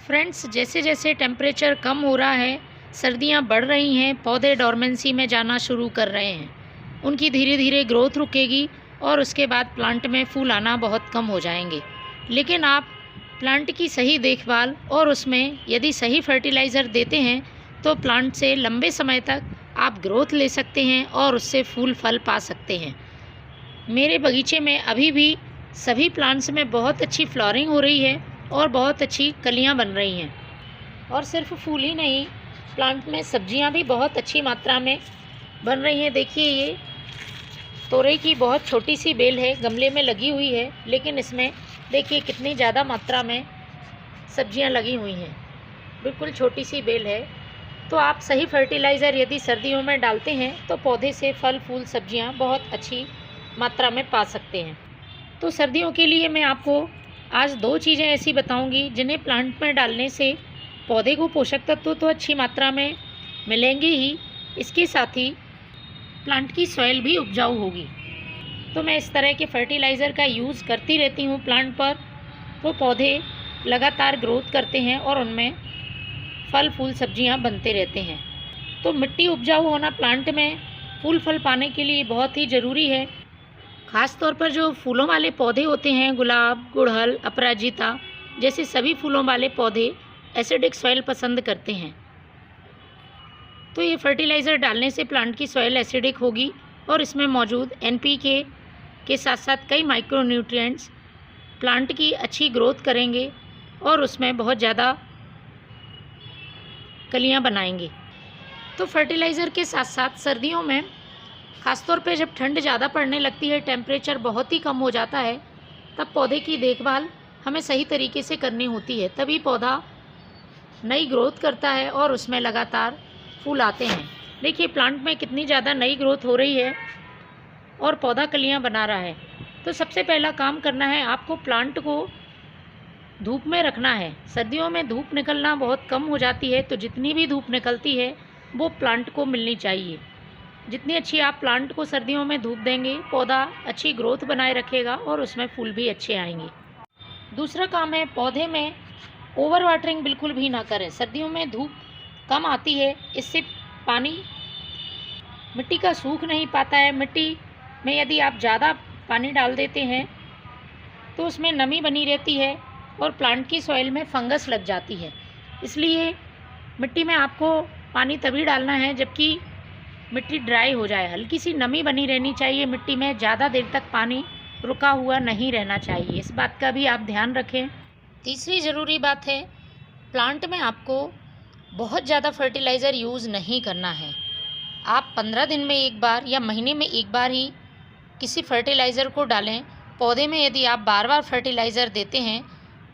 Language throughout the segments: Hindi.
फ्रेंड्स, जैसे जैसे टेम्परेचर कम हो रहा है, सर्दियां बढ़ रही हैं, पौधे डोरमेंसी में जाना शुरू कर रहे हैं। उनकी धीरे धीरे ग्रोथ रुकेगी और उसके बाद प्लांट में फूल आना बहुत कम हो जाएंगे। लेकिन आप प्लांट की सही देखभाल और उसमें यदि सही फर्टिलाइज़र देते हैं तो प्लांट से लंबे समय तक आप ग्रोथ ले सकते हैं और उससे फूल फल पा सकते हैं। मेरे बगीचे में अभी भी सभी प्लांट्स में बहुत अच्छी फ्लावरिंग हो रही है और बहुत अच्छी कलियां बन रही हैं। और सिर्फ फूल ही नहीं, प्लांट में सब्जियां भी बहुत अच्छी मात्रा में बन रही हैं। देखिए, ये तोरई की बहुत छोटी सी बेल है, गमले में लगी हुई है, लेकिन इसमें देखिए कितनी ज़्यादा मात्रा में सब्जियां लगी हुई हैं। बिल्कुल छोटी सी बेल है। तो आप सही फर्टिलाइज़र यदि सर्दियों में डालते हैं तो पौधे से फल फूल सब्जियां बहुत अच्छी मात्रा में पा सकते हैं। तो सर्दियों के लिए मैं आपको आज 2 चीज़ें ऐसी बताऊंगी जिन्हें प्लांट में डालने से पौधे को पोषक तत्व तो अच्छी मात्रा में मिलेंगे ही, इसके साथ ही प्लांट की सॉइल भी उपजाऊ होगी। तो मैं इस तरह के फर्टिलाइज़र का यूज़ करती रहती हूँ प्लांट पर, तो पौधे लगातार ग्रोथ करते हैं और उनमें फल फूल सब्जियाँ बनते रहते हैं। तो मिट्टी उपजाऊ होना प्लांट में फूल फल पाने के लिए बहुत ही ज़रूरी है। ख़ास तौर पर जो फूलों वाले पौधे होते हैं, गुलाब, गुड़हल, अपराजिता जैसे सभी फूलों वाले पौधे एसिडिक सॉइल पसंद करते हैं। तो ये फर्टिलाइज़र डालने से प्लांट की सॉइल एसिडिक होगी और इसमें मौजूद NPK के साथ साथ कई माइक्रोन्यूट्रिएंट्स प्लांट की अच्छी ग्रोथ करेंगे और उसमें बहुत ज़्यादा कलियां बनाएंगे। तो फर्टिलाइज़र के साथ साथ सर्दियों में ख़ासतौर पे जब ठंड ज़्यादा पड़ने लगती है, टेम्परेचर बहुत ही कम हो जाता है, तब पौधे की देखभाल हमें सही तरीके से करनी होती है। तभी पौधा नई ग्रोथ करता है और उसमें लगातार फूल आते हैं। देखिए प्लांट में कितनी ज़्यादा नई ग्रोथ हो रही है और पौधा कलियां बना रहा है। तो सबसे पहला काम करना है, आपको प्लांट को धूप में रखना है। सर्दियों में धूप निकलना बहुत कम हो जाती है, तो जितनी भी धूप निकलती है वो प्लांट को मिलनी चाहिए। जितनी अच्छी आप प्लांट को सर्दियों में धूप देंगे, पौधा अच्छी ग्रोथ बनाए रखेगा और उसमें फूल भी अच्छे आएंगे। दूसरा काम है, पौधे में ओवर वाटरिंग बिल्कुल भी ना करें। सर्दियों में धूप कम आती है, इससे पानी मिट्टी का सूख नहीं पाता है। मिट्टी में यदि आप ज़्यादा पानी डाल देते हैं तो उसमें नमी बनी रहती है और प्लांट की सॉइल में फंगस लग जाती है। इसलिए मिट्टी में आपको पानी तभी डालना है जबकि मिट्टी ड्राई हो जाए। हल्की सी नमी बनी रहनी चाहिए मिट्टी में, ज़्यादा देर तक पानी रुका हुआ नहीं रहना चाहिए। इस बात का भी आप ध्यान रखें। तीसरी ज़रूरी बात है, प्लांट में आपको बहुत ज़्यादा फर्टिलाइज़र यूज़ नहीं करना है। आप 15 दिन में एक बार या महीने में एक बार ही किसी फर्टिलाइज़र को डालें। पौधे में यदि आप बार बार फर्टिलाइज़र देते हैं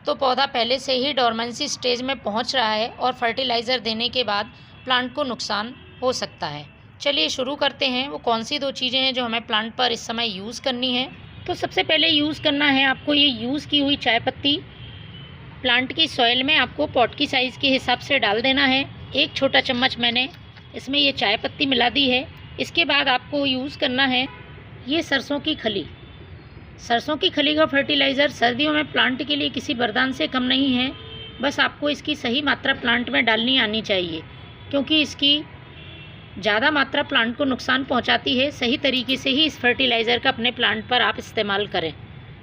तो पौधा पहले से ही डोरमेंसी स्टेज में पहुंच रहा है और फर्टिलाइज़र देने के बाद प्लांट को नुकसान हो सकता है। चलिए शुरू करते हैं, वो कौन सी 2 चीज़ें हैं जो हमें प्लांट पर इस समय यूज़ करनी है। तो सबसे पहले यूज़ करना है आपको ये यूज़ की हुई चाय पत्ती। प्लांट की सॉइल में आपको पॉट की साइज़ के हिसाब से डाल देना है। 1 छोटा चम्मच मैंने इसमें ये चाय पत्ती मिला दी है। इसके बाद आपको यूज़ करना है ये सरसों की खली। सरसों की खली का फर्टिलाइज़र सर्दियों में प्लांट के लिए किसी वरदान से कम नहीं है। बस आपको इसकी सही मात्रा प्लांट में डालनी आनी चाहिए, क्योंकि इसकी ज़्यादा मात्रा प्लांट को नुकसान पहुंचाती है। सही तरीके से ही इस फर्टिलाइज़र का अपने प्लांट पर आप इस्तेमाल करें।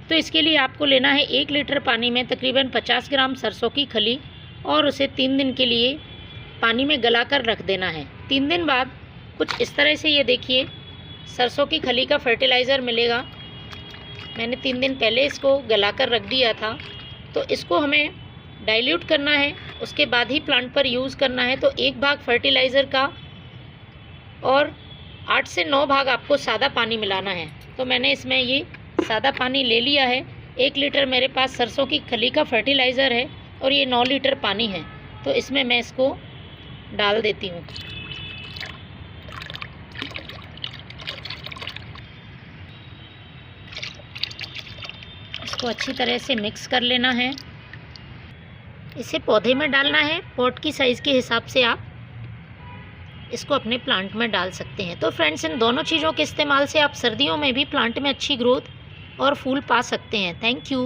तो इसके लिए आपको लेना है 1 लीटर पानी में तकरीबन 50 ग्राम सरसों की खली और उसे 3 दिन के लिए पानी में गलाकर रख देना है। 3 दिन बाद कुछ इस तरह से ये देखिए सरसों की खली का फर्टिलाइज़र मिलेगा। मैंने 3 दिन पहले इसको गलाकर रख दिया था। तो इसको हमें डाइल्यूट करना है, उसके बाद ही प्लांट पर यूज़ करना है। तो 1 भाग फर्टिलाइज़र का और 8 से 9 भाग आपको सादा पानी मिलाना है। तो मैंने इसमें ये सादा पानी ले लिया है। 1 लीटर मेरे पास सरसों की खली का फर्टिलाइज़र है और ये 9 लीटर पानी है। तो इसमें मैं इसको डाल देती हूँ। इसको अच्छी तरह से मिक्स कर लेना है। इसे पौधे में डालना है। पॉट की साइज़ के हिसाब से आप इसको अपने प्लांट में डाल सकते हैं। तो फ्रेंड्स, इन दोनों चीज़ों के इस्तेमाल से आप सर्दियों में भी प्लांट में अच्छी ग्रोथ और फूल पा सकते हैं। Thank you.